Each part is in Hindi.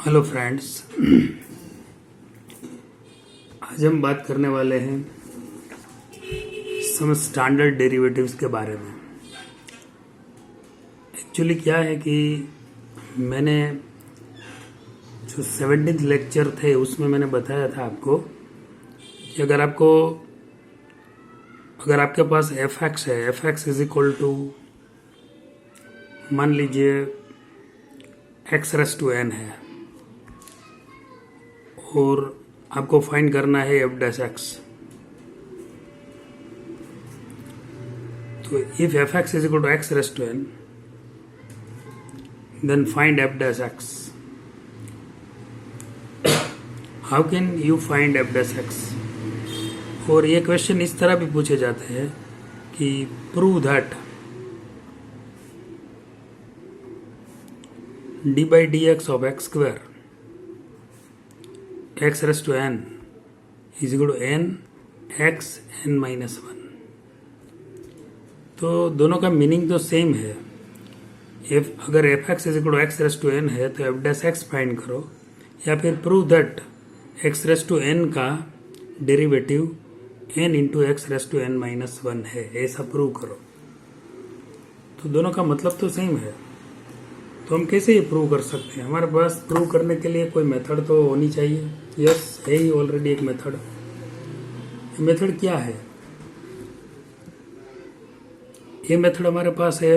Hello friends. आज हम बात करने वाले हैं सम स्टैंडर्ड डेरिवेटिव्स के बारे में। एक्चुअली क्या है कि मैंने जो 17th लेक्चर थे उसमें मैंने बताया था आपको कि अगर आपके पास एफ एक्स है, f x is equal to मान लीजिए एक्स रेस टू एन है और आपको फाइंड करना है एफ डैश एक्स। तो if f x is equal to x raise to n then find f dash x. How can you find f dash x? और ये क्वेश्चन इस तरह भी पूछे जाते हैं कि prove that d by d x of x square x raise to n is equal to n x n minus one. तो दोनों का मीनिंग तो सेम है। अगर f x is equal to x raise to n है तो एफ डैश एक्स फाइंड करो, या फिर prove that x raise to n का derivative n into x raise to n minus one है, ऐसा प्रूव करो। तो दोनों का मतलब तो सेम है। तो हम कैसे ये प्रूव कर सकते हैं? हमारे पास प्रूव करने के लिए कोई मेथड तो होनी चाहिए। यस, है ही ऑलरेडी एक मेथड। ये मेथड क्या है? ये मेथड हमारे पास है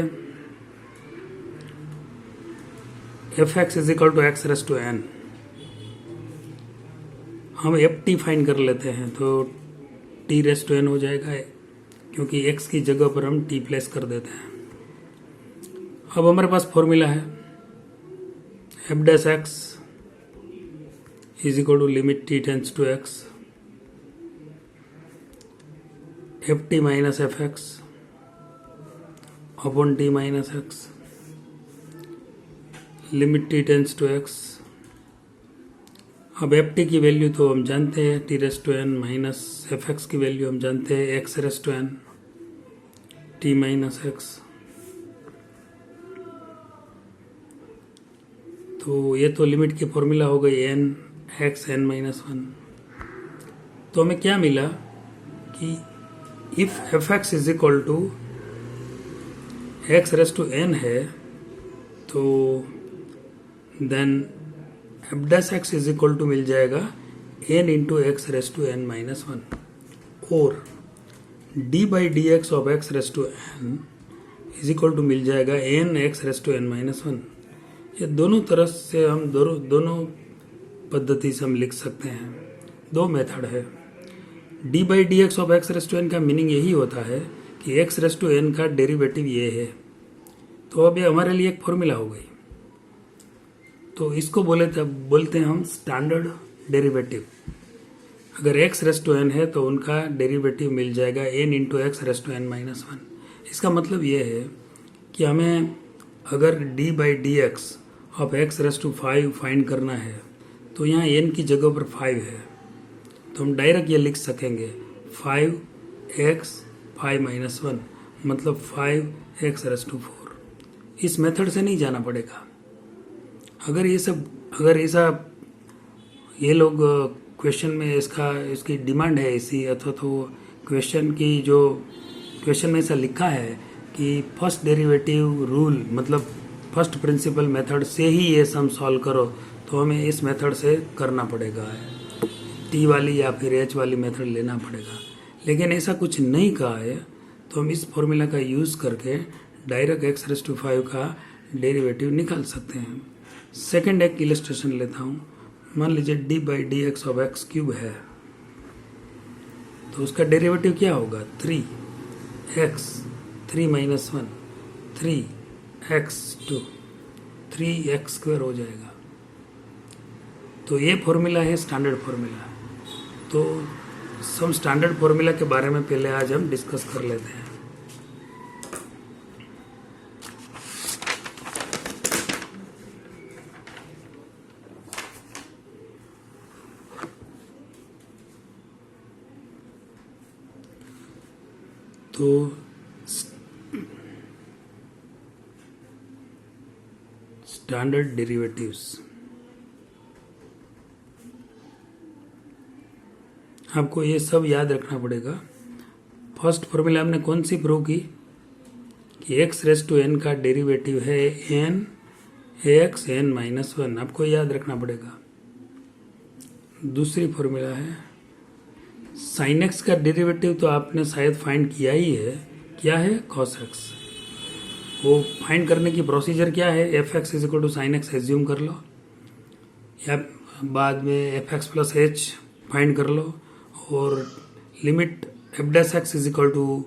f x is equal to x raise to n. हम एफ टी फाइंड कर लेते हैं तो टी रेस टू एन हो जाएगा, क्योंकि एक्स की जगह पर हम टी प्लेस कर देते हैं। अब हमारे पास फॉर्मूला है f dash x is equal to limit t tends to x f t minus f x upon t minus x limit t tends to x. अब एफ टी की वैल्यू तो हम जानते हैं, t raise to n minus f x की वैल्यू हम जानते हैं, x raise to n t minus x. तो ये तो लिमिट की फॉर्मूला हो गई n x n minus one. तो हमें क्या मिला कि if f x is equal to x raise to n है तो then f dash x is equal to मिल जाएगा n into x raise to n minus one, और d by d x of x raise to n is equal to मिल जाएगा n x raise to n minus one. ये दोनों तरफ से हम दोनों पद्धति से हम लिख सकते हैं। दो मेथड है। D by d x of x raise to n का मीनिंग यही होता है कि एक्स रेस टू एन का डेरिवेटिव ये है। तो अब ये हमारे लिए एक फॉर्मूला हो गई। तो इसको बोलते हैं हम स्टैंडर्ड डेरिवेटिव। अगर एक्स रेस टू एन है तो उनका डेरिवेटिव मिल जाएगा n into x raise to n minus one. इसका मतलब ये है कि हमें अगर d by d x of x raise to five find करना है तो यहाँ एन की जगह पर फाइव है, तो हम डायरेक्ट ये लिख सकेंगे five x five minus one, मतलब five x raise to four. इस मेथड से नहीं जाना पड़ेगा। अगर ऐसा ये लोग क्वेश्चन में इसकी डिमांड है ऐसी, अथवा तो क्वेश्चन में ऐसा लिखा है कि फर्स्ट डेरिवेटिव रूल, मतलब फर्स्ट प्रिंसिपल मेथड से ही ये सम सॉल्व करो, तो हमें इस मेथड से करना पड़ेगा, टी वाली या फिर एच वाली मेथड लेना पड़ेगा। लेकिन ऐसा कुछ नहीं कहा है, तो हम इस फॉर्मूला का यूज़ करके direct x raise to five का डेरिवेटिव निकाल सकते हैं। सेकेंड एक इलस्ट्रेशन लेता हूँ। मान लीजिए d by d x of x cube है, तो उसका डेरिवेटिव क्या होगा? Three x three minus one, three x two, three x square हो जाएगा। तो ये फॉर्मूला है स्टैंडर्ड फॉर्मूला। तो सम स्टैंडर्ड फॉर्मूला के बारे में पहले आज हम डिस्कस कर लेते हैं। तो स्टैंडर्ड डेरिवेटिव्स आपको ये सब याद रखना पड़ेगा। फर्स्ट फॉर्मूला हमने कौन सी प्रूव की कि एक्स रेस टू एन का डेरिवेटिव है n x n minus one, आपको याद रखना पड़ेगा। दूसरी फॉर्मूला है साइन एक्स का डेरिवेटिव, तो आपने शायद फाइंड किया ही है, क्या है कॉस एक्स। वो फाइंड करने की प्रोसीजर क्या है, f x is equal to sine x assume कर लो, या बाद में f x plus h find कर लो, और limit f dash x is equal to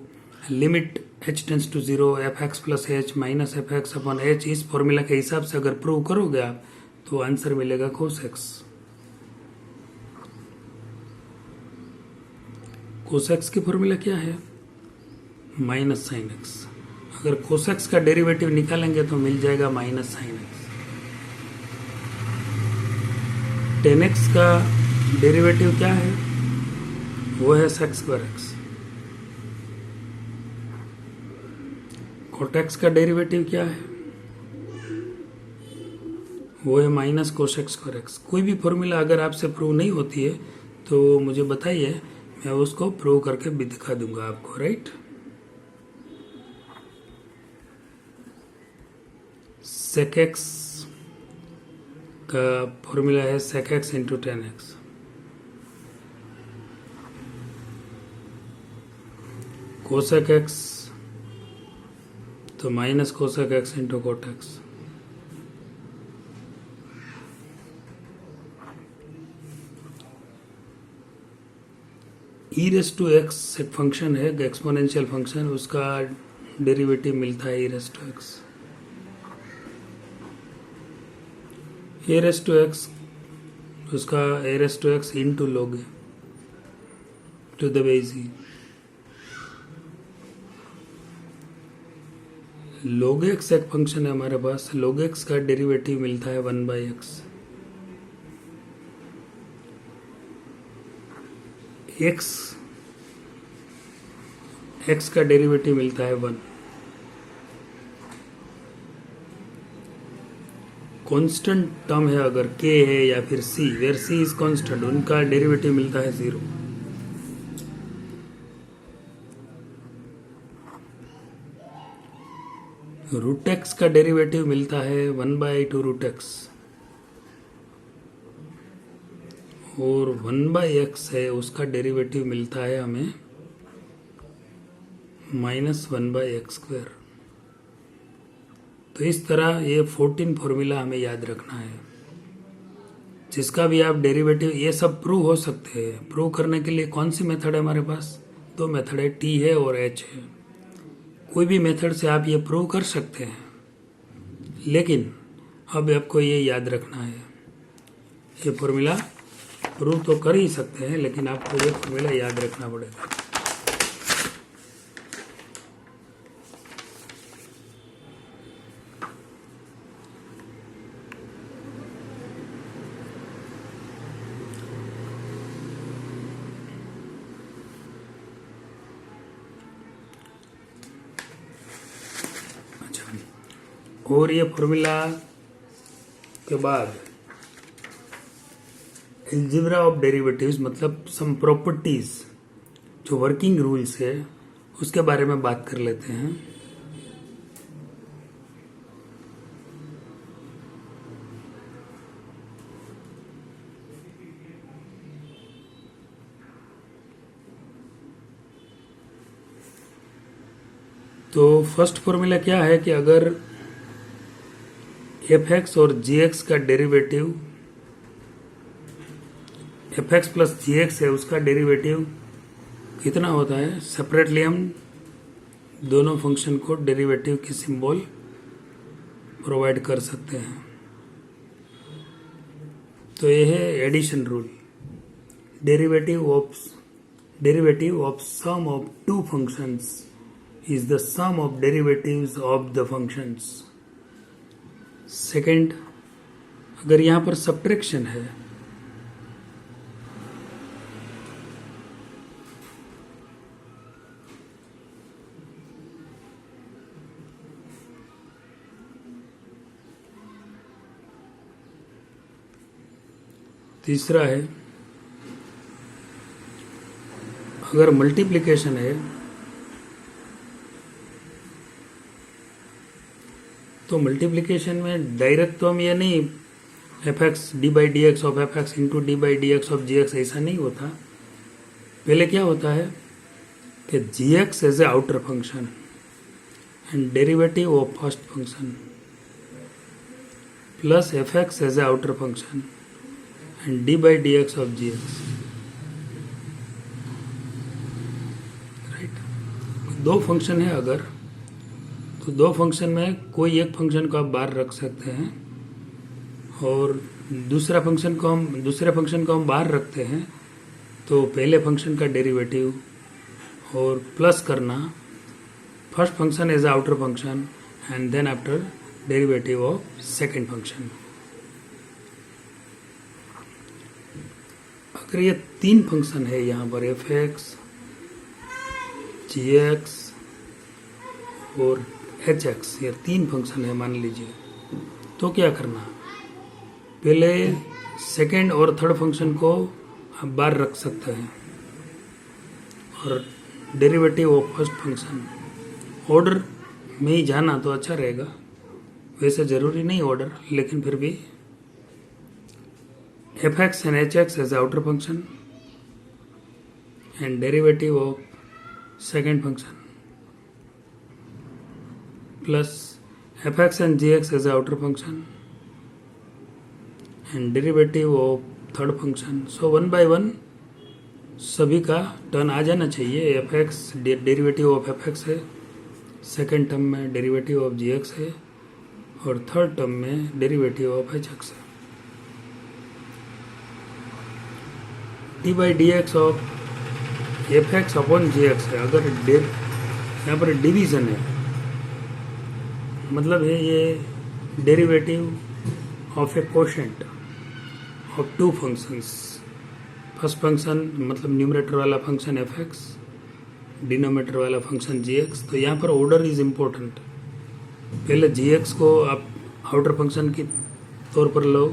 limit h tends to zero f x plus h minus f x upon h. इस फॉर्मूला के हिसाब से अगर प्रूव करोगे आप तो आंसर मिलेगा कोस एक्स। कोस एक्स की फॉर्मूला क्या है, माइनस साइन एक्स। अगर कोस एक्स का डेरिवेटिव निकालेंगे तो मिल जाएगा minus sine x. Tan x का डेरिवेटिव क्या है, वो है sec square x. Cot x का डेरिवेटिव क्या है, वो है minus cos x square x. कोई भी फॉर्मूला अगर आपसे प्रूव नहीं होती है तो मुझे बताइए, मैं उसको प्रूव करके भी दिखा दूंगा आपको, राइट। सेक एक्स का फॉर्मूला है sec x into tan x. Cosec x तो minus cosec x into cot x. E raise to x एक फंक्शन है, एक्सपोनेंशियल फंक्शन, उसका डेरिवेटिव मिलता है e raise to x. A raise to x, उसका a raise to x into log to the base e. log x एक फंक्शन है हमारे पास, log x का डेरिवेटिव मिलता है 1/x। x का डेरिवेटिव मिलता है 1। कांस्टेंट टर्म है अगर k है या फिर c, where c is constant, उनका डेरिवेटिव मिलता है 0। रूट एक्स का डेरिवेटिव मिलता है 1/2 रूट एक्स, और 1/x है उसका डेरिवेटिव मिलता है हमें माइनस 1/x स्क्वायर। तो इस तरह ये 14 फॉर्मूला हमें याद रखना है, जिसका भी आप डेरिवेटिव, ये सब प्रूव हो सकते हैं। प्रूव करने के लिए कौन सी मेथड है हमारे पास, दो मेथड है, टी है और एच है। कोई भी मेथड से आप ये प्रूव कर सकते हैं, लेकिन अब आपको ये याद रखना है, ये फॉर्मूला प्रूव तो कर ही सकते हैं लेकिन आपको ये फॉर्मूला याद रखना पड़ेगा। और ये फॉर्मूला के बाद एल्जेब्रा ऑफ डेरिवेटिव्स, मतलब सम प्रॉपर्टीज, जो वर्किंग रूल्स है उसके बारे में बात कर लेते हैं। तो फर्स्ट फॉर्मूला क्या है कि अगर एफ एक्स और जी एक्स का derivative, F x plus g x है उसका डेरिवेटिव कितना होता है, सेपरेटली हम दोनों फंक्शन को डेरिवेटिव की सिंबल प्रोवाइड कर सकते हैं। तो ये है addition rule, derivative of sum of two functions is the sum of derivatives of the functions. Second, अगर यहां पर सब्ट्रैक्शन है तीसरा है अगर मल्टीप्लिकेशन है तो मल्टीप्लिकेशन में डायरेक्ट तो हम ये नहीं f x d by d x of f x into d by d x of g x ऐसा नहीं होता। पहले क्या होता है कि g x as a outer function and derivative of first function plus f x as a outer function and d by d x of g x, right. दो फंक्शन है अगर, तो दो फंक्शन में कोई एक फंक्शन को आप बाहर रख सकते हैं और दूसरे फंक्शन को हम बाहर रखते हैं, तो पहले फंक्शन का डेरिवेटिव और प्लस करना first function as outer function and then after derivative of second function. अगर ये तीन फंक्शन है यहाँ पर एफ एक्स, जी एक्स और एच एक्स, ये तीन फंक्शन है मान लीजिए, तो क्या करना, पहले सेकेंड और थर्ड फंक्शन को आप बाहर रख सकते हैं और derivative of first function order में ही जाना तो अच्छा रहेगा, वैसे ज़रूरी नहीं ऑर्डर, लेकिन फिर भी f x and h x as outer function and derivative of second function plus f x and g x as outer function and derivative of third function। so one by one सभी का टर्न आ जाना चाहिए। F x derivative of f x है, सेकेंड टर्म में डेरिवेटिव ऑफ जी एक्स है और थर्ड टर्म में डेरिवेटिव ऑफ एच एक्स है। D by d x of f x upon g x है। अगर यहाँ पर डिवीजन है, मतलब है ये derivative of a quotient of two functions. First function मतलब न्यूमरेटर वाला फंक्शन एफ एक्स, डिनोमिनेटर वाला फंक्शन जी एक्स। तो यहाँ पर ऑर्डर इज इम्पोर्टेंट। पहले जी एक्स को आप आउटर फंक्शन के तौर पर लो,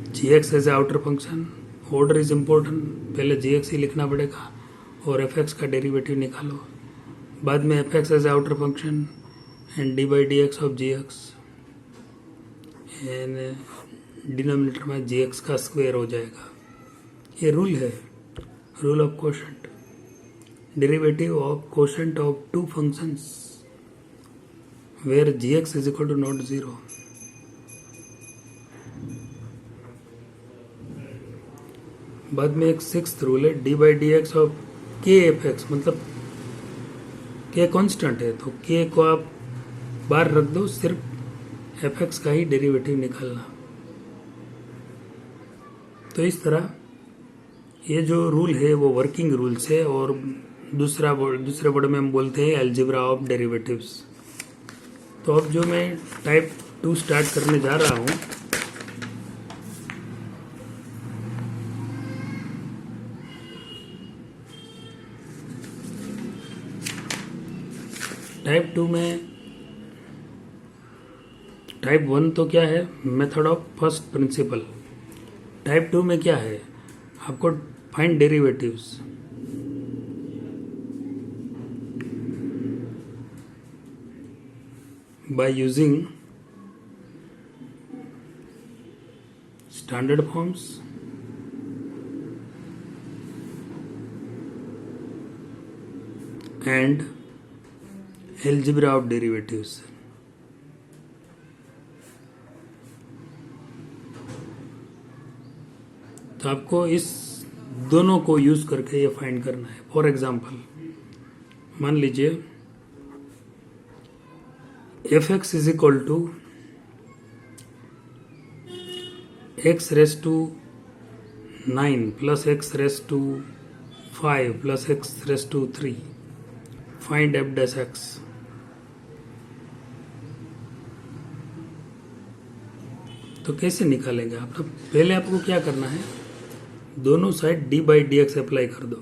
g x as a outer function, order is important, पहले जी एक्स ही लिखना पड़ेगा और एफ एक्स का डेरिवेटिव निकालो, बाद में f x as outer function and d by d x of g x and denominator में जी एक्स का स्क्वायर हो जाएगा। ये रूल है, rule of quotient, derivative of quotient of two functions where g x is equal to not zero. बाद में एक सिक्स्थ रूल है, d by d x of k f x, मतलब के कांस्टेंट है तो के को आप बाहर रख दो, सिर्फ एफ एक्स का ही डेरिवेटिव निकालना। तो इस तरह ये जो रूल है वो वर्किंग रूल्स है और दूसरे वर्ड में हम बोलते हैं अलजेब्रा ऑफ डेरिवेटिव्स। तो अब जो मैं टाइप 2 स्टार्ट करने जा रहा हूँ, टाइप 2 में टाइप 1 तो क्या है, method of first principle. Type 2 में क्या है, आपको find derivatives. By using standard forms and algebra of derivatives. तो आपको इस दोनों को यूज करके ये फाइंड करना है। फॉर एग्जांपल मान लीजिए f x is equal to x raise to 9 plus x raise to 5 plus x raise to 3। Find f dash x. तो कैसे निकालेंगे आप? तो पहले आपको क्या करना है, दोनों side d by d x apply कर दो।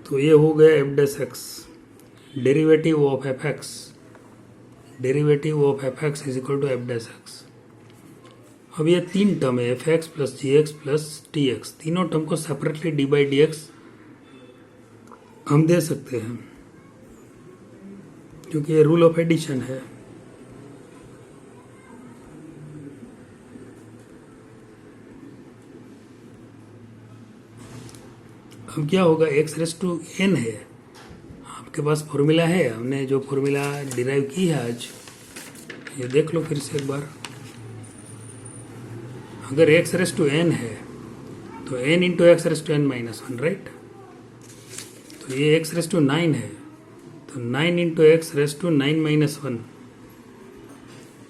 तो ये हो गया f dash x derivative of f x is equal to f dash x. अब ये तीन टर्म है f x plus g x plus t x, तीनों टर्म को separately d by d x हम दे सकते हैं क्योंकि ये रूल ऑफ एडिशन है। अब क्या होगा, एक्स रेस टू एन है, आपके पास फॉर्मूला है, हमने जो फॉर्मूला डिराइव की है आज, ये देख लो फिर से एक बार। अगर एक्स रेस टू एन है तो n into x raise to n minus one, right. तो ये एक्स रेस टू 9 है तो 9 into x raise to 9 minus one,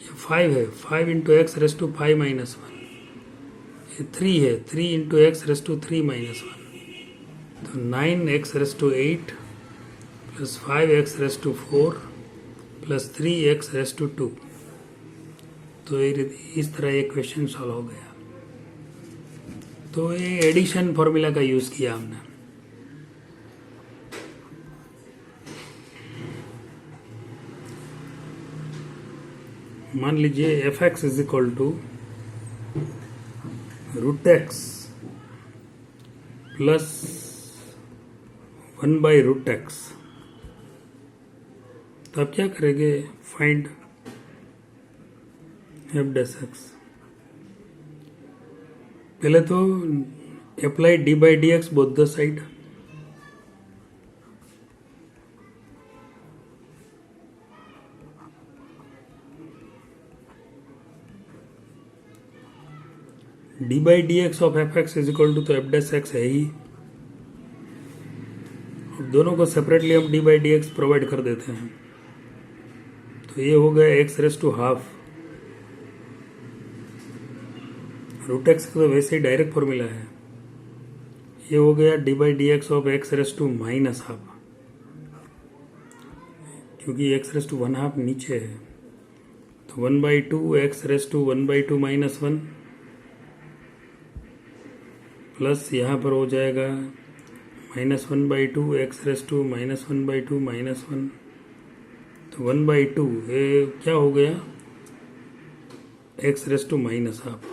ये 5 है, 5 into x raise to 5 minus one, ये 3 है, 3 into x raise to 3 minus one, तो 9 x raise to 8 plus 5 x raise to 4 plus 3 x raise to 2। तो इस तरह ये क्वेश्चन सॉल्व हो गया। तो ये एडिशन फॉर्मूला का यूज किया हमने। मान लीजिए f x is equal to root x plus 1 by root x, तो आप क्या करेंगे, फाइंड एफ डैश एक्स। पहले तो apply d by d x both the side, d by d x of f x is equal to, तो एफ डैश एक्स है ही, और दोनों को सेपरेटली हम d by d x provide कर देते हैं। तो ये हो गया x raise to half, root x का तो वैसे ही डायरेक्ट फॉर्मूला है। ये हो गया d by d x of x raise to minus half, क्योंकि एक्स रेस टू 1 हाफ नीचे है, तो 1/2 x raise to 1/2 minus 1 plus यहाँ पर हो जाएगा minus 1/2 x raise to minus 1/2 minus 1, तो 1/2 ये क्या हो गया, x raise to minus half,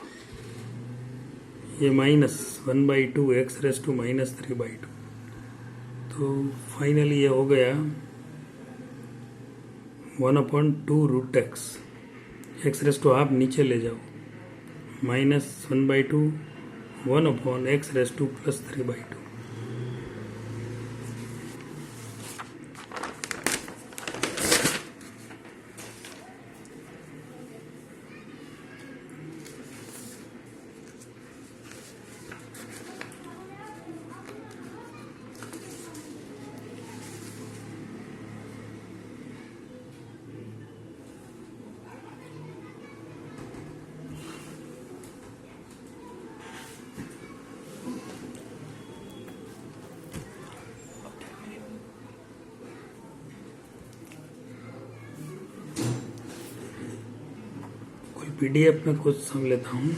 ये minus 1/2 x raise to minus 3/2। तो फाइनली ये हो गया 1/2 root x, x raise to half नीचे ले जाओ, minus 1/2 1 x raise to plus 3/2। PDF में कुछ समझ लेता हूँ।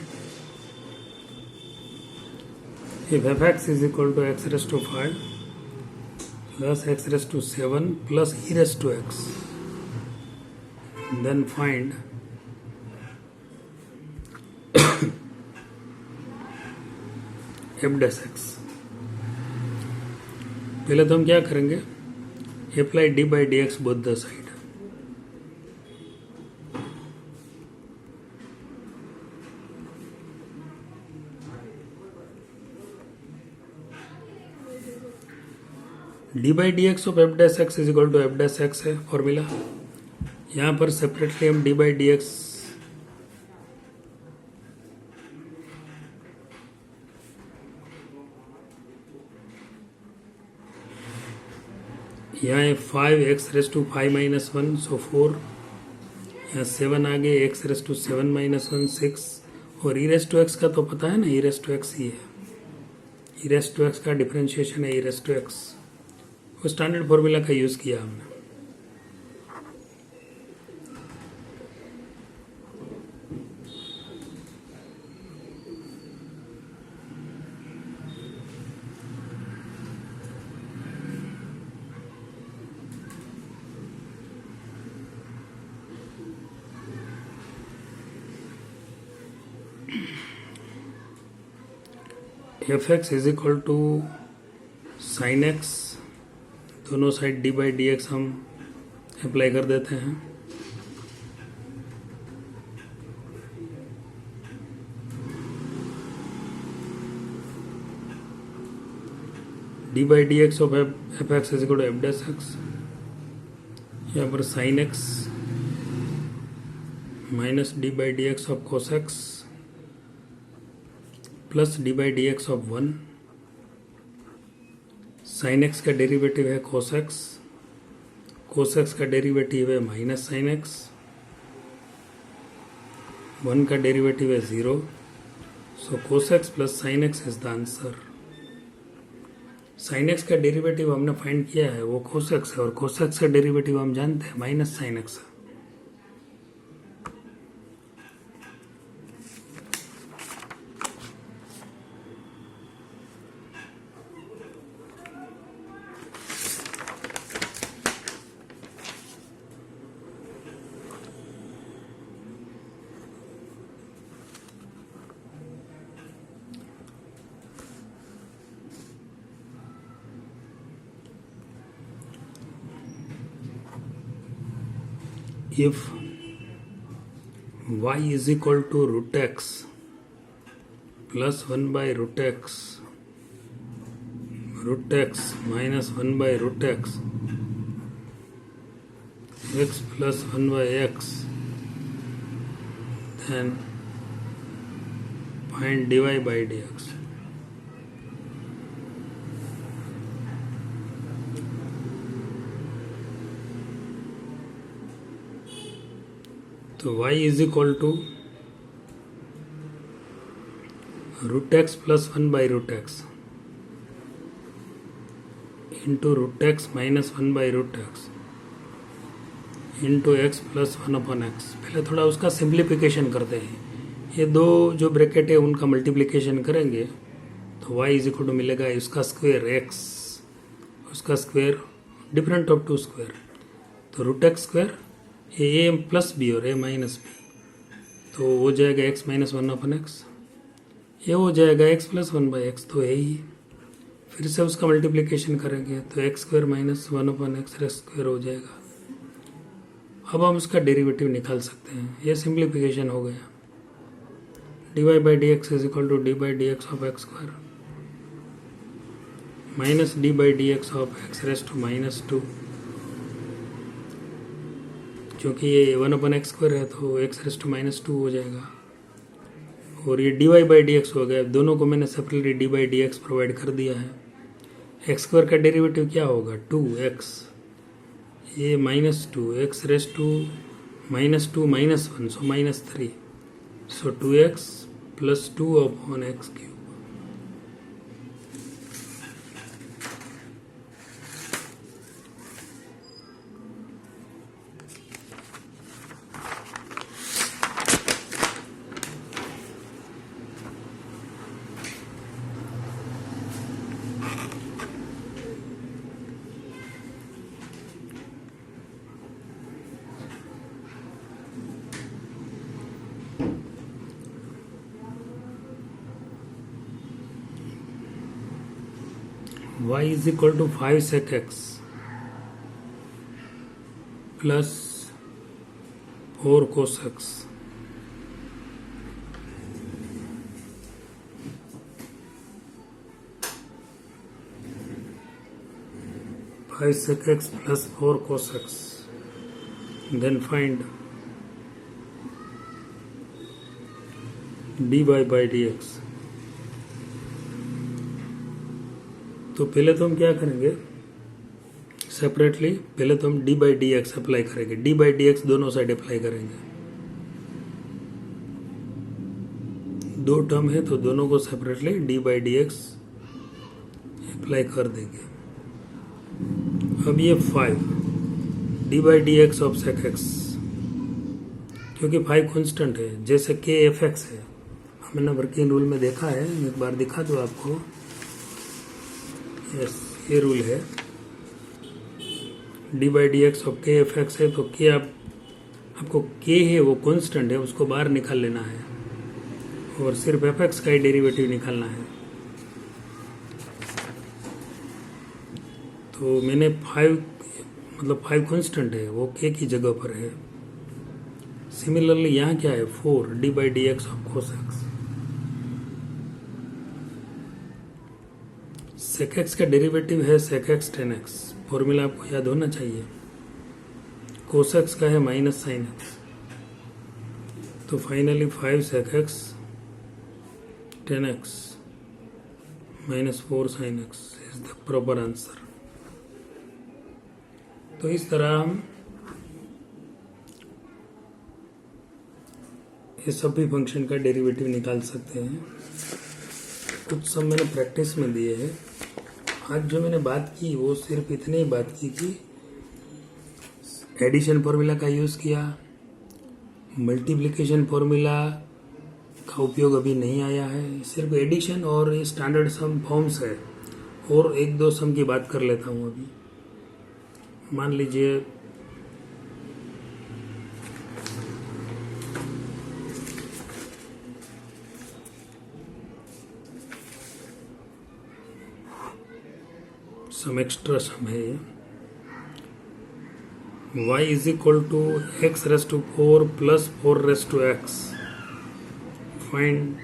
If f x is equal to x raise to 5 plus x raise to 7 plus e raise to x, then find f dash x. पहले तो हम क्या करेंगे, apply d by d x both the side. D by d x of f dash x is equal to f dash x है फॉर्मूला। यहाँ पर सेपरेटली हम डी बाई डी एक्स यहाँ है 5 एक्स रेस टू 5 माइनस 1, सो 4, यहाँ 7 आगे एक्स रेस टू 7 माइनस 1 6, और ई रेस टू एक्स का तो पता है ना, ई रेस टू एक्स ही है, ई रेस टू एक्स का डिफरेंशिएशन है ई रेस टू एक्स, वो स्टैंडर्ड फॉर्मूला का यूज़ किया हमने। F x is equal to sine x, दोनों side d by d x हम अप्लाई कर देते हैं। D by d x of f x is equal to f dash x, यहाँ पर sine x minus d by d x of cos x plus d by d x of 1। Sine x का डेरिवेटिव है कोस एक्स, कोस एक्स का डेरिवेटिव है माइनस साइन एक्स, 1 का डेरिवेटिव है 0। So cos x plus sine x is the answer. Sine x का डेरिवेटिव हमने फाइंड किया है वो कोस एक्स है, और कोस एक्स का डेरिवेटिव हम जानते हैं माइनस साइन एक्स है। If y is equal to root x plus 1 by root x minus 1 by root x plus 1 by x, then find dy by dx. तो y is equal to root x plus 1 by root x into root x minus 1 by root x into x plus 1 upon x. पहले थोड़ा उसका सिंप्लीफिकेशन करते हैं। ये दो जो ब्रैकेट है उनका मल्टीप्लिकेशन करेंगे तो y इज इक्वल टू मिलेगा इसका स्क्वायर x, उसका square different of two square, तो root x square a plus b और ए माइनस बी, तो हो जाएगा x माइनस 1 अपन एक्स, ये हो जाएगा x प्लस 1 बाई एक्स, तो है ही। फिर से उसका मल्टीप्लिकेशन करेंगे तो एक्स स्क्वायर माइनस 1 अपन एक्स स्क्वायर हो जाएगा। अब हम उसका डेरिवेटिव निकाल सकते हैं, ये सिंप्लीफिकेशन हो गया। D y by d x is equal to d by d x of x square minus d by d x of x raise to minus 2, क्योंकि ये 1 अपन एक्स स्क्वायर है तो एक्स रेस टू माइनस 2 हो जाएगा। और ये d y by d x हो गया। दोनों को मैंने separately d by d x provide कर दिया है। एक्स स्क्वायर का डेरिवेटिव क्या होगा 2x, ये minus 2 x raise to minus 2 minus 1 so minus 3, so 2x plus 2 upon x cube. y is equal to 5 sec x plus 4 cos x sec x plus 4 cos x, then find dy by dx। तो पहले तो हम क्या करेंगे, सेपरेटली पहले तो हम d by d x apply करेंगे, डी बाई डी एक्स दोनों साइड अप्लाई करेंगे। दो टर्म है तो दोनों को separately d by d x apply कर देंगे। अब ये 5 d by d x of sec x, क्योंकि 5 कांस्टेंट है, जैसे के एफ एक्स है, हमने वर्किंग रूल में देखा है, एक बार दिखा दो आपको। यस, ये रूल है, d by d x of k f x है, तो के आपको के है वो कांस्टेंट है, उसको बाहर निकाल लेना है और सिर्फ एफ एक्स का ही डेरिवेटिव निकालना है। तो मैंने 5 कांस्टेंट है वो k की जगह पर है। सिमिलरली यहाँ क्या है 4 d/dx of cos x। sec x का डेरिवेटिव है sec x tan x, formula आपको याद होना चाहिए। cos x का है माइनस sin x, तो finally 5 sec x tan x minus 4 sin x is the proper answer. तो इस तरह हम ये सभी फंक्शन का डेरिवेटिव निकाल सकते हैं। कुछ सब मैंने प्रैक्टिस में दिए हैं। आज जो मैंने बात की वो सिर्फ इतने ही बात की कि एडिशन फॉर्मूला का यूज़ किया, मल्टीप्लिकेशन फॉर्मूला का उपयोग अभी नहीं आया है, सिर्फ एडिशन और ये स्टैंडर्ड सम फॉर्म्स है। और 1-2 सम की बात कर लेता हूँ अभी। मान लीजिए सम एक्स्ट्रा सम है ये। y is equal to x raise to 4 plus 4 raise to x. Find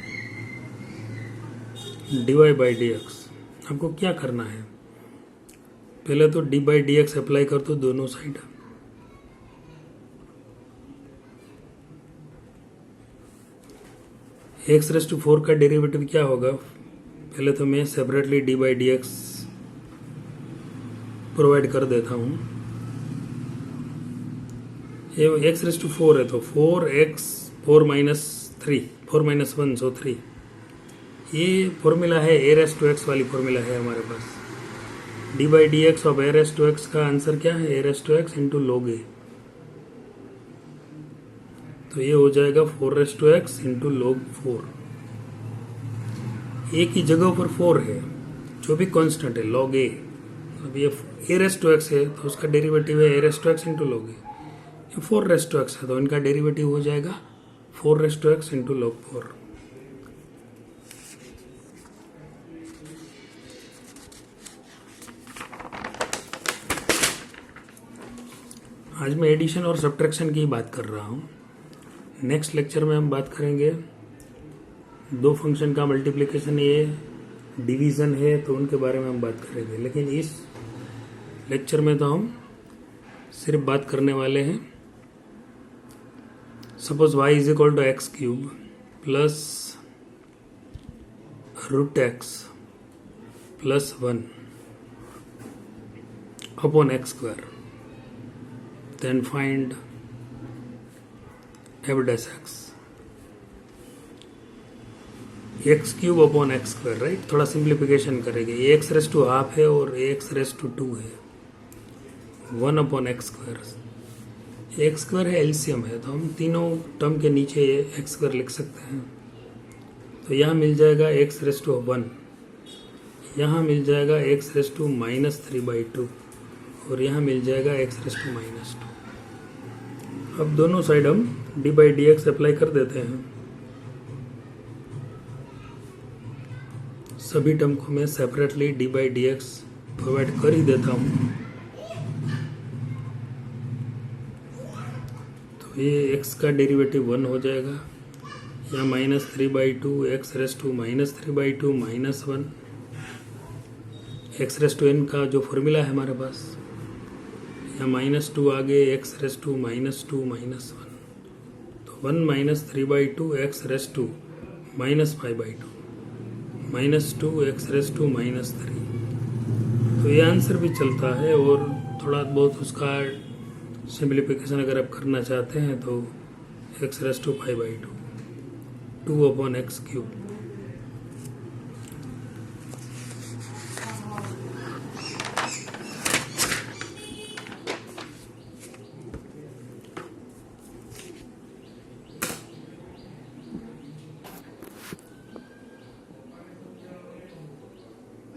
dy/dx। आपको क्या करना है, पहले तो d/dx अप्लाई कर दो दोनों साइड। एक्स रेस टू 4 का डेरिवेटिव क्या होगा, पहले तो मैं सेपरेटली d/dx प्रोवाइड कर देता हूँ। ये एक्स रेस टू 4 है तो 4 माइनस 1 सो 3। ये फॉर्मूला है a रेस टू x वाली फॉर्मूला है हमारे पास। d/dx of a raise to x का आंसर क्या है, a raise to x into log a। तो ये हो जाएगा 4 raise to x into log 4। a की जगह पर 4 है जो भी कांस्टेंट है log a। अब ये a रेस टू x है तो उसका डेरिवेटिव है a raise to x into log a। ये 4 रेस टू x है तो इनका डेरिवेटिव हो जाएगा 4 raise to x into log 4। आज मैं एडिशन और सब्ट्रैक्शन की बात कर रहा हूँ। नेक्स्ट लेक्चर में हम बात करेंगे 2 फंक्शन का मल्टीप्लिकेशन, ये डिवीज़न है तो उनके बारे में हम बात करेंगे। लेकिन इस लेक्चर में तो हम सिर्फ बात करने वाले हैं suppose y is equal to x cube plus root x plus 1 upon x square. Then find f dash x। X cube upon x square, right. थोड़ा सिंप्लीफिकेशन करेंगे। ये एक्स रेस टू हाफ है और एक्स रेस टू 2 है। 1 upon x square. X square है एलसीएम है तो हम तीनों टर्म के नीचे ये एक्स स्क्वायर लिख सकते हैं। तो यहाँ मिल जाएगा एक्स रेस टू 1, यहाँ मिल जाएगा एक्स रेस टू -3/2 और यहाँ मिल जाएगा एक्स रेस टू -2। अब दोनों साइड हम d/dx अप्लाई कर देते हैं। सभी टर्म को मैं सेपरेटली d/dx प्रोवाइड कर ही देता हूँ। तो ये x का डेरिवेटिव 1 हो जाएगा, या -3/2 x raise to -3/2 -1 x raise to n का जो फॉर्मूला है हमारे पास, या -2 आगे एक्स रेस टू -2 -1। तो 1 -3/2 x raise to -5/2 -2 x raise to -3। तो ये आंसर भी चलता है और थोड़ा बहुत उसका सिंप्लीफिकेशन अगर आप करना चाहते हैं तो x raise to 5/2 2 upon x cube.